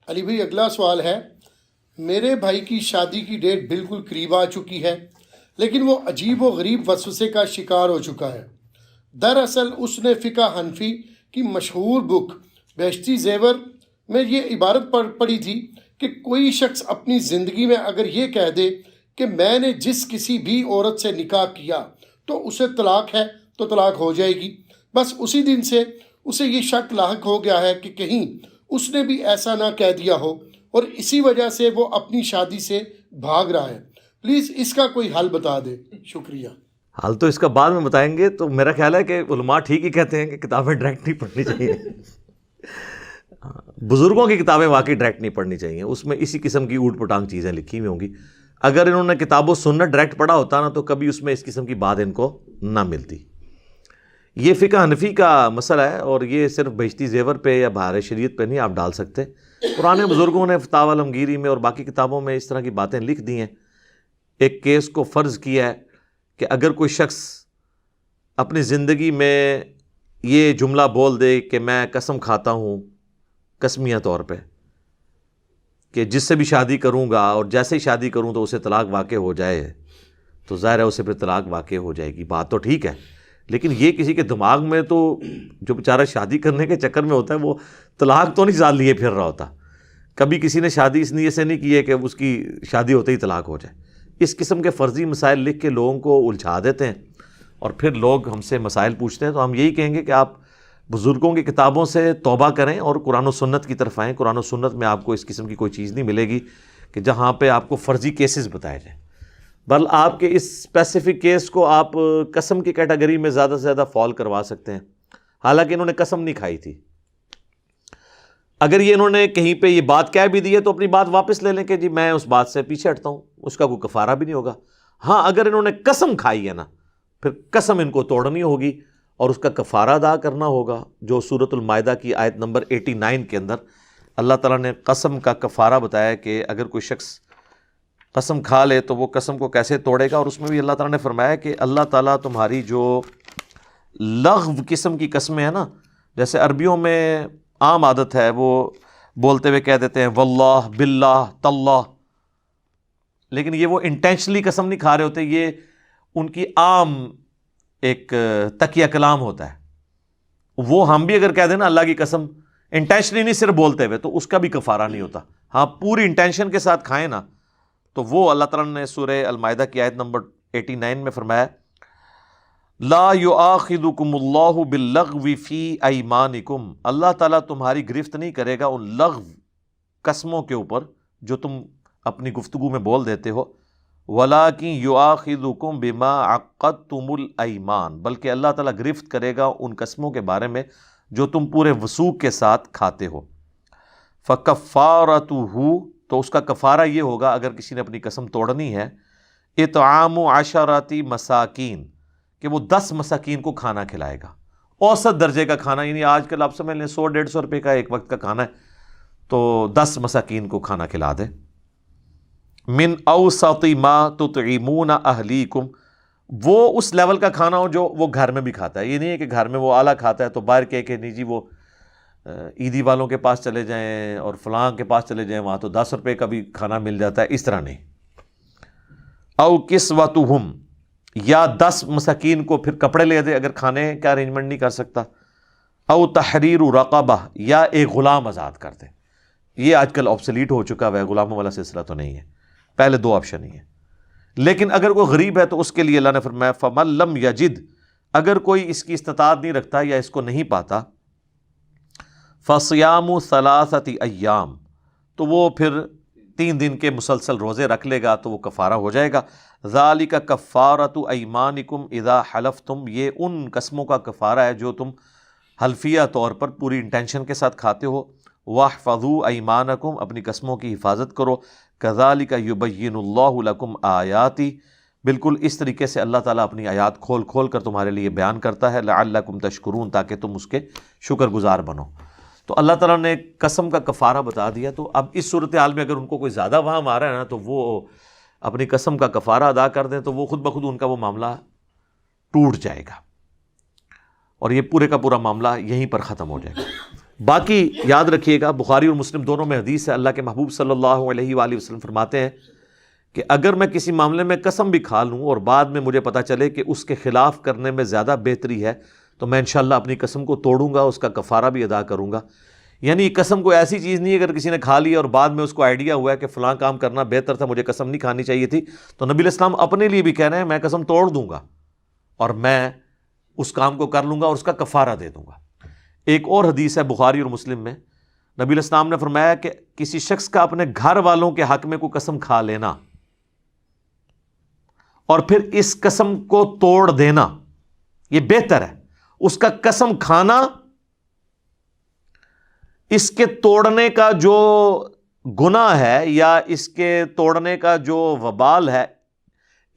علی بھائی اگلا سوال ہے، میرے بھائی کی شادی کی ڈیٹ بالکل قریب آ چکی ہے، لیکن وہ عجیب و غریب وسوسے کا شکار ہو چکا ہے۔ دراصل اس نے فقہ حنفی کی مشہور بک بہشتی زیور میں یہ عبارت پڑھی تھی کہ کوئی شخص اپنی زندگی میں اگر یہ کہہ دے کہ میں نے جس کسی بھی عورت سے نکاح کیا تو اسے طلاق ہے تو طلاق ہو جائے گی۔ بس اسی دن سے اسے یہ شک لاحق ہو گیا ہے کہ کہیں اس نے بھی ایسا نہ کہہ دیا ہو، اور اسی وجہ سے وہ اپنی شادی سے بھاگ رہا ہے۔ پلیز اس کا کوئی حل بتا دے، شکریہ۔ حل تو اس کا بعد میں بتائیں گے۔ تو میرا خیال ہے کہ علماء ٹھیک ہی کہتے ہیں کہ کتابیں ڈائریکٹ نہیں پڑھنی چاہیے۔ بزرگوں کی کتابیں واقعی ڈائریکٹ نہیں پڑھنی چاہیے، اس میں اسی قسم کی اوٹ پٹانگ چیزیں لکھی ہوئی ہوں گی۔ اگر انہوں نے کتاب و سنت ڈائریکٹ پڑھا ہوتا نا تو کبھی اس میں اس قسم کی بات ان کو نہ ملتی۔ یہ فقہ حنفی کا مسئلہ ہے، اور یہ صرف بہشتی زیور پہ یا بہار شریعت پہ نہیں آپ ڈال سکتے۔ پرانے بزرگوں نے فتاوی علمگیری میں اور باقی کتابوں میں اس طرح کی باتیں لکھ دی ہیں۔ ایک کیس کو فرض کیا ہے کہ اگر کوئی شخص اپنی زندگی میں یہ جملہ بول دے کہ میں قسم کھاتا ہوں قسمیہ طور پہ کہ جس سے بھی شادی کروں گا اور جیسے ہی شادی کروں تو اسے طلاق واقع ہو جائے، تو ظاہر ہے اسے پھر طلاق واقع ہو جائے گی۔ بات تو ٹھیک ہے، لیکن یہ کسی کے دماغ میں تو جو بیچارہ شادی کرنے کے چکر میں ہوتا ہے وہ طلاق تو نہیں سال لیے پھر رہا ہوتا۔ کبھی کسی نے شادی اس نیت سے نہیں کی ہے کہ اس کی شادی ہوتے ہی طلاق ہو جائے۔ اس قسم کے فرضی مسائل لکھ کے لوگوں کو الجھا دیتے ہیں، اور پھر لوگ ہم سے مسائل پوچھتے ہیں۔ تو ہم یہی کہیں گے کہ آپ بزرگوں کی کتابوں سے توبہ کریں اور قرآن و سنت کی طرف آئیں۔ قرآن و سنت میں آپ کو اس قسم کی کوئی چیز نہیں ملے گی کہ جہاں پہ آپ کو فرضی کیسز بتائے جائیں، بل آپ کے اس اسپیسیفک کیس کو آپ قسم کی کیٹیگری میں زیادہ سے زیادہ فال کروا سکتے ہیں، حالانکہ انہوں نے قسم نہیں کھائی تھی۔ اگر یہ انہوں نے کہیں پہ یہ بات کہہ بھی دی ہے تو اپنی بات واپس لے لیں کہ جی میں اس بات سے پیچھے ہٹتا ہوں، اس کا کوئی کفارہ بھی نہیں ہوگا۔ ہاں اگر انہوں نے قسم کھائی ہے نا، پھر قسم ان کو توڑنی ہوگی اور اس کا کفارہ ادا کرنا ہوگا، جو سورۃ المائدہ کی آیت نمبر 89 کے اندر اللہ تعالیٰ نے قسم کا کفارہ بتایا کہ اگر کوئی شخص قسم کھا لے تو وہ قسم کو کیسے توڑے گا۔ اور اس میں بھی اللہ تعالیٰ نے فرمایا کہ اللہ تعالیٰ تمہاری جو لغو قسم کی قسمیں ہیں نا، جیسے عربیوں میں عام عادت ہے وہ بولتے ہوئے کہہ دیتے ہیں واللہ باللہ تاللہ، لیکن یہ وہ انٹینشنلی قسم نہیں کھا رہے ہوتے، یہ ان کی عام ایک تکیہ کلام ہوتا ہے۔ وہ ہم بھی اگر کہہ دیں نا اللہ کی قسم انٹینشنلی نہیں صرف بولتے ہوئے تو اس کا بھی کفارہ نہیں ہوتا۔ ہاں پوری انٹینشن کے ساتھ کھائیں نا تو وہ اللہ تعالیٰ نے سورہ المائدہ کی آیت نمبر 89 میں فرمایا لا یؤاخذکم اللہ باللغو فی ایمانکم، اللہ تعالیٰ تمہاری گرفت نہیں کرے گا ان لغو قسموں کے اوپر جو تم اپنی گفتگو میں بول دیتے ہو، وَلَٰكِن يُؤَاخِذُكُم بِمَا عَقَّدتُّمُ الْأَيْمَانَ، بلکہ اللہ تعالیٰ گرفت کرے گا ان قسموں کے بارے میں جو تم پورے وثوق کے ساتھ کھاتے ہو۔ فَكَفَّارَتُهُ، تو اس کا کفارہ یہ ہوگا اگر کسی نے اپنی قسم توڑنی ہے، اطعام 10 مساکین، کہ وہ 10 مساکین کو کھانا کھلائے گا، اوسط درجے کا کھانا، یعنی آج کل آپ سمجھ لیں 100-150 روپے کا ایک وقت کا کھانا ہے تو 10 مساکین کو کھانا کھلا دے۔ من اوسط ما تطعمون اہلیکم، وہ اس لیول کا کھانا ہو جو وہ گھر میں بھی کھاتا ہے۔ یہ نہیں ہے کہ گھر میں وہ اعلیٰ کھاتا ہے تو باہر کہہ کہ نہیں جی وہ عیدی والوں کے پاس چلے جائیں اور فلاں کے پاس چلے جائیں وہاں تو 10 روپے کا بھی کھانا مل جاتا ہے، اس طرح نہیں۔ او کسوتہم، یا 10 مساکین کو پھر کپڑے لے دے اگر کھانے کا ارینجمنٹ نہیں کر سکتا۔ او تحریر رقبہ، یا ایک غلام آزاد کر دے۔ یہ آج کل آبسلیٹ ہو چکا ہے، غلاموں والا سلسلہ تو نہیں ہے، پہلے 2 آپشن ہی ہیں۔ لیکن اگر کوئی غریب ہے تو اس کے لیے اللہ نے فرمایا فَمَن لَمْ يَجِدْ، اگر کوئی اس کی استطاعت نہیں رکھتا یا اس کو نہیں پاتا، فَصِيَامُ 3 ایام، تو وہ پھر 3 دن کے مسلسل روزے رکھ لے گا تو وہ کفارہ ہو جائے گا۔ ذَلِكَ كَفَّارَةُ أَيْمَانِكُمْ إِذَا حَلَفْتُمْ، یہ ان قسموں کا کفارہ ہے جو تم حلفیہ طور پر پوری انٹینشن کے ساتھ کھاتے ہو۔ وَاحْفَظُوا أَيْمَانَكُمْ، اپنی قسموں کی حفاظت کرو۔ كَذَلِكَ يُبَيِّنُ اللَّهُ لَكُمْ آيَاتِهِ، بالکل اس طریقے سے اللہ تعالیٰ اپنی آیات کھول کھول کر تمہارے لیے بیان کرتا ہے۔ لَعَلَّكُمْ تَشْكُرُونَ، تاکہ تم اس کے شکر گزار بنو۔ تو اللہ تعالیٰ نے قسم کا کفارہ بتا دیا۔ تو اب اس صورتحال میں اگر ان کو کوئی زیادہ وہم آ رہا ہے نا تو وہ اپنی قسم کا کفارہ ادا کر دیں تو وہ خود بخود ان کا وہ معاملہ ٹوٹ جائے گا اور یہ پورے کا پورا معاملہ یہیں پر ختم ہو جائے گا۔ باقی یاد رکھیے گا، بخاری اور مسلم دونوں میں حدیث ہے، اللہ کے محبوب صلی اللہ علیہ وآلہ وسلم فرماتے ہیں کہ اگر میں کسی معاملے میں قسم بھی کھا لوں اور بعد میں مجھے پتہ چلے کہ اس کے خلاف کرنے میں زیادہ بہتری ہے تو میں انشاءاللہ اپنی قسم کو توڑوں گا، اس کا کفارہ بھی ادا کروں گا۔ یعنی قسم کوئی ایسی چیز نہیں ہے اگر کسی نے کھا لی اور بعد میں اس کو آئیڈیا ہوا ہے کہ فلاں کام کرنا بہتر تھا، مجھے قسم نہیں کھانی چاہیے تھی، تو نبی علیہ السلام اپنے لیے بھی کہہ رہے ہیں میں قسم توڑ دوں گا اور میں اس کام کو کر لوں گا اور اس کا کفارہ دے دوں گا۔ ایک اور حدیث ہے بخاری اور مسلم میں، نبی علیہ السلام نے فرمایا کہ کسی شخص کا اپنے گھر والوں کے حق میں کوئی قسم کھا لینا اور پھر اس قسم کو توڑ دینا یہ بہتر ہے۔ اس کا قسم کھانا، اس کے توڑنے کا جو گناہ ہے یا اس کے توڑنے کا جو وبال ہے،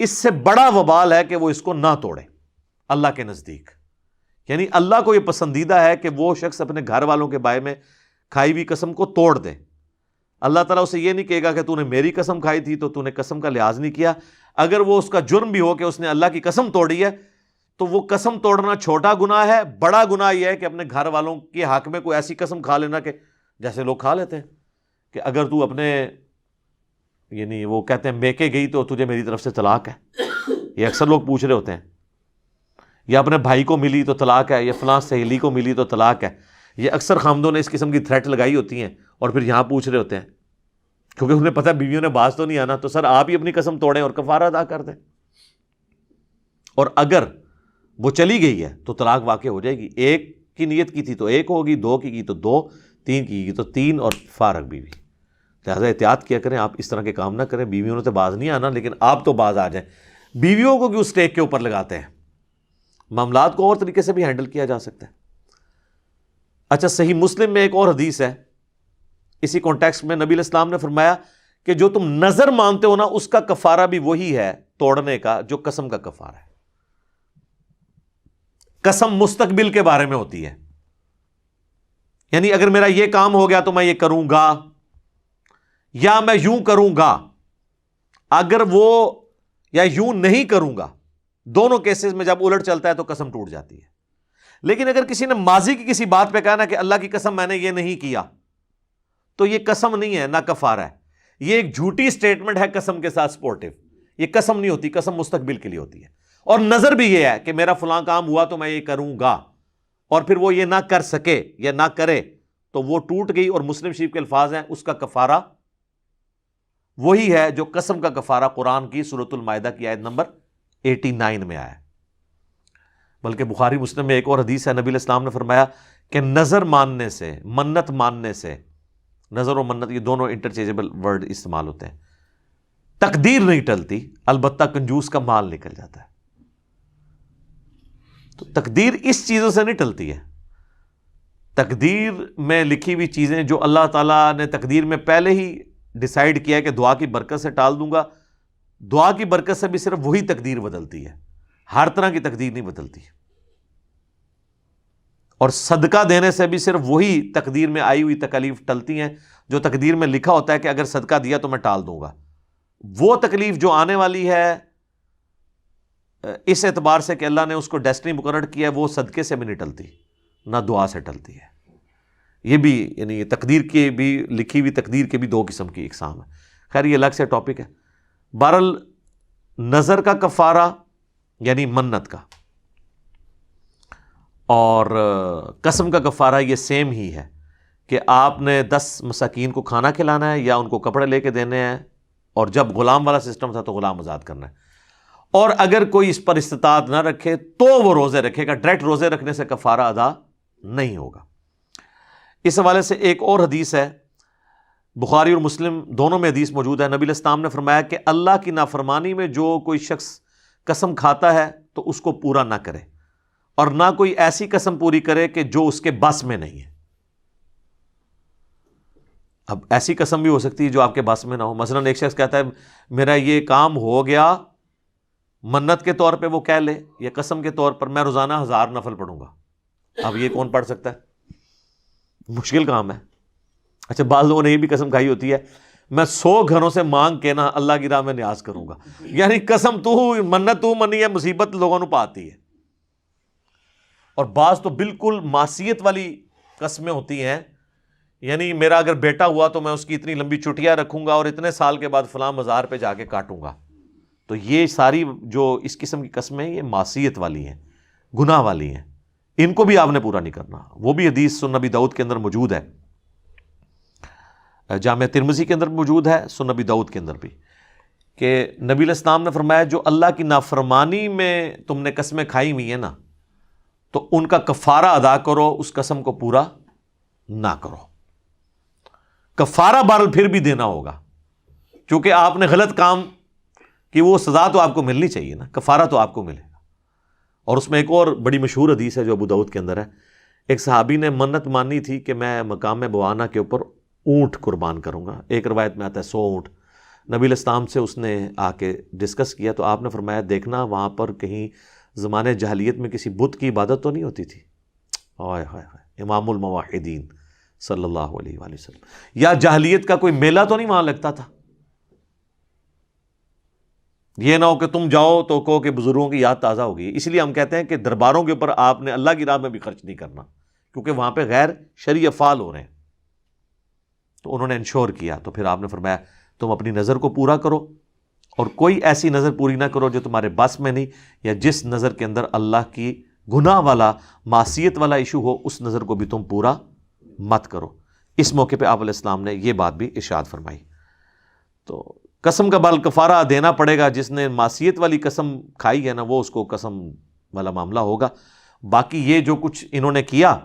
اس سے بڑا وبال ہے کہ وہ اس کو نہ توڑے اللہ کے نزدیک۔ یعنی اللہ کو یہ پسندیدہ ہے کہ وہ شخص اپنے گھر والوں کے بارے میں کھائی ہوئی قسم کو توڑ دے۔ اللہ تعالیٰ اسے یہ نہیں کہے گا کہ تو نے میری قسم کھائی تھی تو تو نے قسم کا لحاظ نہیں کیا۔ اگر وہ اس کا جرم بھی ہو کہ اس نے اللہ کی قسم توڑی ہے تو وہ قسم توڑنا چھوٹا گناہ ہے، بڑا گناہ یہ ہے کہ اپنے گھر والوں کے حق میں کوئی ایسی قسم کھا لینا کہ جیسے لوگ کھا لیتے ہیں کہ اگر تو اپنے یعنی وہ کہتے ہیں میکے گئی تو تجھے میری طرف سے طلاق ہے، یہ اکثر لوگ پوچھ رہے ہوتے ہیں، یا اپنے بھائی کو ملی تو طلاق ہے، یا فلاں سہیلی کو ملی تو طلاق ہے۔ یہ اکثر خامدوں نے اس قسم کی تھریٹ لگائی ہوتی ہیں اور پھر یہاں پوچھ رہے ہوتے ہیں کیونکہ انہیں پتہ ہے بیویوں نے باز تو نہیں آنا، تو سر آپ ہی اپنی قسم توڑیں اور کفارہ ادا کر دیں، اور اگر وہ چلی گئی ہے تو طلاق واقع ہو جائے گی۔ ایک کی نیت کی تھی تو ایک ہوگی، دو کی تو دو، تین کی تو تین، اور فارغ بیوی۔ لہٰذا احتیاط کیا کریں، آپ اس طرح کے کام نہ کریں۔ بیویوں نے تو باز نہیں آنا لیکن آپ تو باز آ جائیں۔ بیویوں کو کیوں اسٹیک کے اوپر لگاتے ہیں؟ معاملات کو اور طریقے سے بھی ہینڈل کیا جا سکتا ہے۔ اچھا، صحیح مسلم میں ایک اور حدیث ہے اسی کانٹیکسٹ میں، نبی علیہ السلام نے فرمایا کہ جو تم نظر مانتے ہو نا اس کا کفارہ بھی وہی ہے توڑنے کا جو قسم کا کفارہ ہے۔ قسم مستقبل کے بارے میں ہوتی ہے، یعنی اگر میرا یہ کام ہو گیا تو میں یہ کروں گا یا میں یوں کروں گا، اگر وہ یا یوں نہیں کروں گا، دونوں کیسز میں جب الٹ چلتا ہے تو قسم ٹوٹ جاتی ہے۔ لیکن اگر کسی نے ماضی کی کسی بات پہ کہا نا کہ اللہ کی قسم میں نے یہ نہیں کیا، تو یہ قسم نہیں ہے، نہ کفارہ ہے، یہ ایک جھوٹی سٹیٹمنٹ ہے قسم کے ساتھ سپورٹیو۔ یہ قسم نہیں ہوتی، قسم مستقبل کے لیے ہوتی ہے۔ اور نظر بھی یہ ہے کہ میرا فلاں کام ہوا تو میں یہ کروں گا، اور پھر وہ یہ نہ کر سکے یا نہ کرے تو وہ ٹوٹ گئی، اور مسلم شریف کے الفاظ ہیں اس کا کفارہ وہی ہے جو قسم کا کفارہ قرآن کی سورۃ المائدہ کی آیت نمبر 89 میں آیا ہے۔ بلکہ بخاری مسلم میں ایک اور حدیث ہے، نبی علیہ السلام نے فرمایا کہ نظر ماننے سے، منت ماننے سے، نظر و منت یہ دونوں انٹرچینجبل ورڈ استعمال ہوتے ہیں، تقدیر نہیں ٹلتی، البتہ کنجوس کا مال نکل جاتا ہے۔ تو تقدیر اس چیزوں سے نہیں ٹلتی ہے۔ تقدیر میں لکھی ہوئی چیزیں جو اللہ تعالیٰ نے تقدیر میں پہلے ہی ڈیسائیڈ کیا ہے کہ دعا کی برکت سے ٹال دوں گا، دعا کی برکت سے بھی صرف وہی تقدیر بدلتی ہے، ہر طرح کی تقدیر نہیں بدلتی۔ اور صدقہ دینے سے بھی صرف وہی تقدیر میں آئی ہوئی تکالیف ٹلتی ہیں جو تقدیر میں لکھا ہوتا ہے کہ اگر صدقہ دیا تو میں ٹال دوں گا۔ وہ تکلیف جو آنے والی ہے اس اعتبار سے کہ اللہ نے اس کو ڈیسٹنی مقرر کیا ہے، وہ صدقے سے بھی نہیں ٹلتی، نہ دعا سے ٹلتی ہے۔ یہ بھی یعنی تقدیر کی بھی لکھی ہوئی تقدیر کے بھی دو قسم کی اقسام ہے۔ خیر یہ الگ سے ٹاپک ہے۔ بہرحال نظر کا کفارہ یعنی منت کا اور قسم کا کفارہ یہ سیم ہی ہے کہ آپ نے 10 مساکین کو کھانا کھلانا ہے یا ان کو کپڑے لے کے دینے ہیں، اور جب غلام والا سسٹم تھا تو غلام آزاد کرنا ہے، اور اگر کوئی اس پر استطاعت نہ رکھے تو وہ روزے رکھے گا، ڈائریکٹ روزے رکھنے سے کفارہ ادا نہیں ہوگا۔ اس حوالے سے ایک اور حدیث ہے، بخاری اور مسلم دونوں میں حدیث موجود ہے، نبی علیہ السلام نے فرمایا کہ اللہ کی نافرمانی میں جو کوئی شخص قسم کھاتا ہے تو اس کو پورا نہ کرے، اور نہ کوئی ایسی قسم پوری کرے کہ جو اس کے بس میں نہیں ہے۔ اب ایسی قسم بھی ہو سکتی ہے جو آپ کے بس میں نہ ہو، مثلا ایک شخص کہتا ہے میرا یہ کام ہو گیا، منت کے طور پہ وہ کہہ لے یا قسم کے طور پر میں روزانہ 1000 نفل پڑھوں گا۔ اب یہ کون پڑھ سکتا ہے؟ مشکل کام ہے۔ اچھا، بعض لوگوں نے یہ بھی قسم کھائی ہوتی ہے میں 100 گھروں سے مانگ کے نا اللہ کی راہ میں نیاز کروں گا، یعنی قسم تو منت تو منی ہے، مصیبت لوگوں نے پاتی ہے۔ اور بعض تو بالکل معصیت والی قسمیں ہوتی ہیں، یعنی میرا اگر بیٹا ہوا تو میں اس کی اتنی لمبی چٹیاں رکھوں گا اور اتنے سال کے بعد فلاں مزار پہ جا کے کاٹوں گا، تو یہ ساری جو اس قسم کی قسمیں یہ معصیت والی ہیں، گناہ والی ہیں، ان کو بھی آپ نے پورا نہیں کرنا۔ وہ بھی حدیث سنن نبی داؤد کے اندر موجود ہے، جامع ترمذی کے اندر موجود ہے، سنن نبی داؤد کے اندر بھی، کہ نبی علیہ السلام نے فرمایا جو اللہ کی نافرمانی میں تم نے قسمیں کھائی ہوئی ہیں نا، تو ان کا کفارہ ادا کرو، اس قسم کو پورا نہ کرو۔ کفارہ بہرحال پھر بھی دینا ہوگا، کیونکہ آپ نے غلط کام کی، وہ سزا تو آپ کو ملنی چاہیے نا، کفارہ تو آپ کو ملے گا۔ اور اس میں ایک اور بڑی مشہور حدیث ہے جو ابو داؤد کے اندر ہے، ایک صحابی نے منت مانی تھی کہ میں مقام بوانا کے اوپر اونٹ قربان کروں گا، ایک روایت میں آتا ہے 100 اونٹ۔ نبی علیہ السلام سے اس نے آ کے ڈسکس کیا تو آپ نے فرمایا دیکھنا وہاں پر کہیں زمانے جاہلیت میں کسی بت کی عبادت تو نہیں ہوتی تھی۔ ہائے ہائے ہائے، امام الموحدین صلی اللہ علیہ وآلہ وسلم، یا جاہلیت کا کوئی میلہ تو نہیں وہاں لگتا تھا؟ یہ نہ ہو کہ تم جاؤ تو کہو کہ بزرگوں کی یاد تازہ ہو گئی۔ اس لیے ہم کہتے ہیں کہ درباروں کے اوپر آپ نے اللہ کی راہ میں بھی خرچ نہیں کرنا، کیونکہ وہاں پہ غیر شرعی افعال ہو رہے ہیں۔ تو انہوں نے انشور کیا، تو پھر آپ نے فرمایا تم اپنی نظر کو پورا کرو، اور کوئی ایسی نظر پوری نہ کرو جو تمہارے بس میں نہیں، یا جس نظر کے اندر اللہ کی گناہ والا معصیت والا ایشو ہو، اس نظر کو بھی تم پورا مت کرو۔ اس موقع پہ آپ علیہ السلام نے یہ بات بھی ارشاد فرمائی۔ تو قسم کا بال کفارہ دینا پڑے گا، جس نے معصیت والی قسم کھائی ہے نا، وہ اس کو قسم والا معاملہ ہوگا۔ باقی یہ جو کچھ انہوں نے کیا،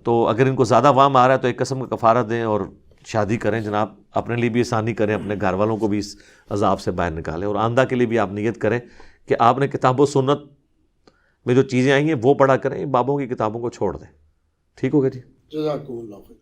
تو اگر ان کو زیادہ وام آ رہا ہے تو ایک قسم کا کفارہ دیں اور شادی کریں جناب، اپنے لیے بھی آسانی کریں، اپنے گھر والوں کو بھی اس عذاب سے باہر نکالیں، اور آندہ کے لیے بھی آپ نیت کریں کہ آپ نے کتاب و سنت میں جو چیزیں آئی ہیں وہ پڑھا کریں، بابوں کی کتابوں کو چھوڑ دیں۔ ٹھیک ہوگا جی؟ جزاکم اللہ خیر۔